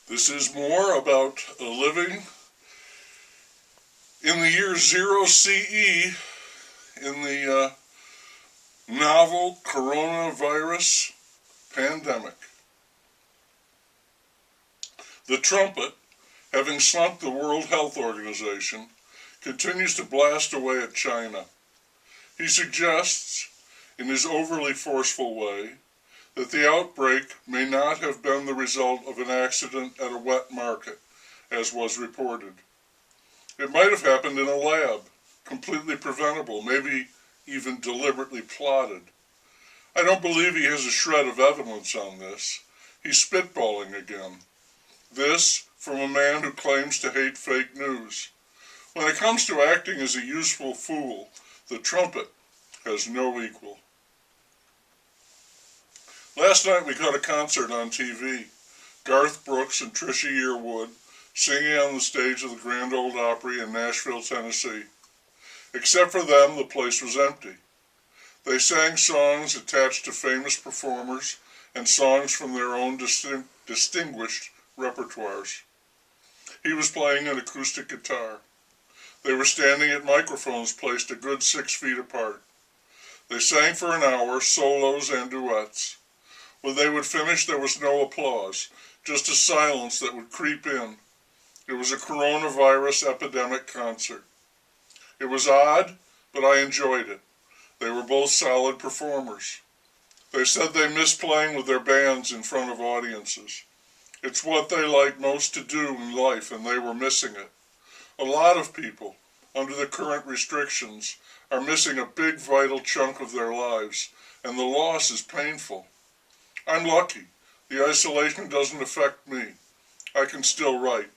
This is more about living in the year 0 CE in the novel coronavirus pandemic. The trumpet, having slumped the World Health Organization, continues to blast away at China. He suggests, in his overly forceful way, that the outbreak may not have been the result of an accident at a wet market, as was reported. It might have happened in a lab, completely preventable, maybe even deliberately plotted. I don't believe he has a shred of evidence on this. He's spitballing again. This from a man who claims to hate fake news. When it comes to acting as a useful fool, the trumpet has no equal. Last night we caught a concert on TV. Garth Brooks and Trisha Yearwood singing on the stage of the Grand Ole Opry in Nashville, Tennessee. Except for them, the place was empty. They sang songs attached to famous performers and songs from their own distinguished repertoires. He was playing an acoustic guitar. They were standing at microphones placed a good 6 feet apart. They sang for an hour, solos and duets. When they would finish, there was no applause, just a silence that would creep in. It was a coronavirus epidemic concert. It was odd, but I enjoyed it. They were both solid performers. They said they missed playing with their bands in front of audiences. It's what they like most to do in life, and they were missing it. A lot of people, under the current restrictions, are missing a big vital chunk of their lives, and the loss is painful. I'm lucky. The isolation doesn't affect me. I can still write.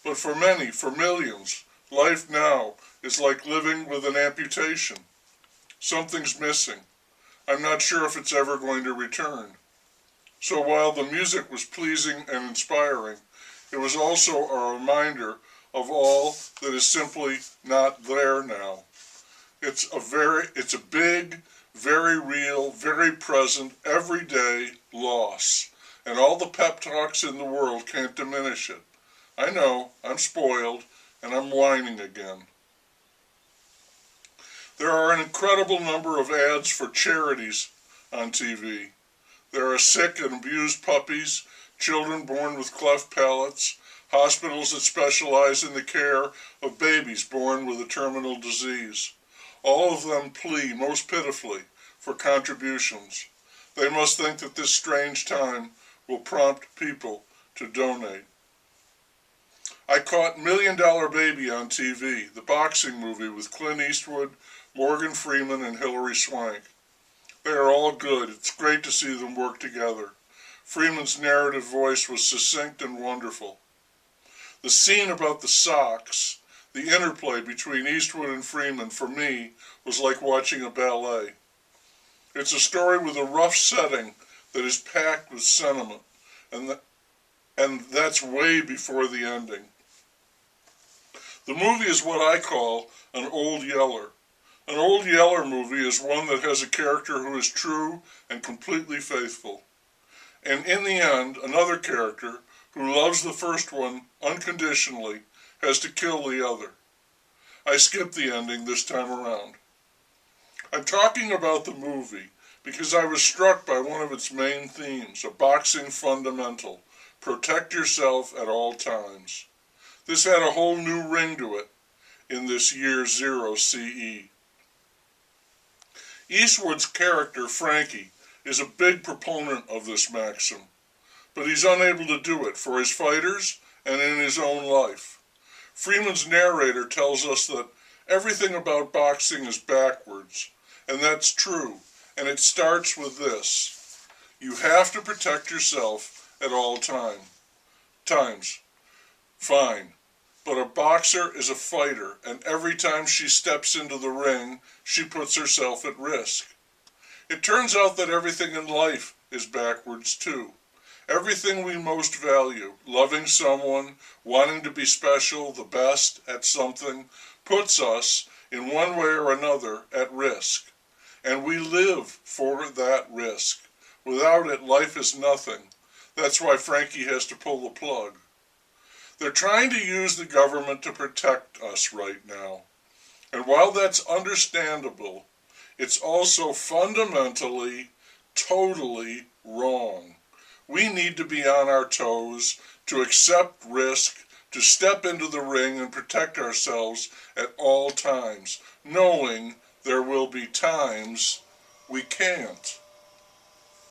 But for many, for millions, life now is like living with an amputation. Something's missing. I'm not sure if it's ever going to return. So while the music was pleasing and inspiring, it was also a reminder of all that is simply not there now. It's a big, very real, very present, everyday loss. And all the pep talks in the world can't diminish it. I know, I'm spoiled, and I'm whining again. There are an incredible number of ads for charities on TV. There are sick and abused puppies, children born with cleft palates, hospitals that specialize in the care of babies born with a terminal disease. All of them plea most pitifully for contributions. They must think that this strange time will prompt people to donate. I caught $1 Million Baby on TV, the boxing movie with Clint Eastwood, Morgan Freeman, and Hilary Swank. They are all good. It's great to see them work together. Freeman's narrative voice was succinct and wonderful. The scene about the socks, the interplay between Eastwood and Freeman, for me, was like watching a ballet. It's a story with a rough setting that is packed with sentiment, and that's way before the ending. The movie is what I call an old yeller. An old yeller movie is one that has a character who is true and completely faithful. And in the end, another character who loves the first one unconditionally has to kill the other. I skipped the ending this time around. I'm talking about the movie because I was struck by one of its main themes, a boxing fundamental: protect yourself at all times. This had a whole new ring to it in this year 0 CE. Eastwood's character, Frankie, is a big proponent of this maxim, but he's unable to do it for his fighters and in his own life. Freeman's narrator tells us that everything about boxing is backwards, and that's true, and it starts with this: you have to protect yourself at all times. Fine, but a boxer is a fighter, and every time she steps into the ring, she puts herself at risk. It turns out that everything in life is backwards too. Everything we most value, loving someone, wanting to be special, the best at something, puts us, in one way or another, at risk. And we live for that risk. Without it, life is nothing. That's why Frankie has to pull the plug. They're trying to use the government to protect us right now. And while that's understandable, it's also fundamentally, totally wrong. We need to be on our toes, to accept risk, to step into the ring and protect ourselves at all times, knowing there will be times we can't.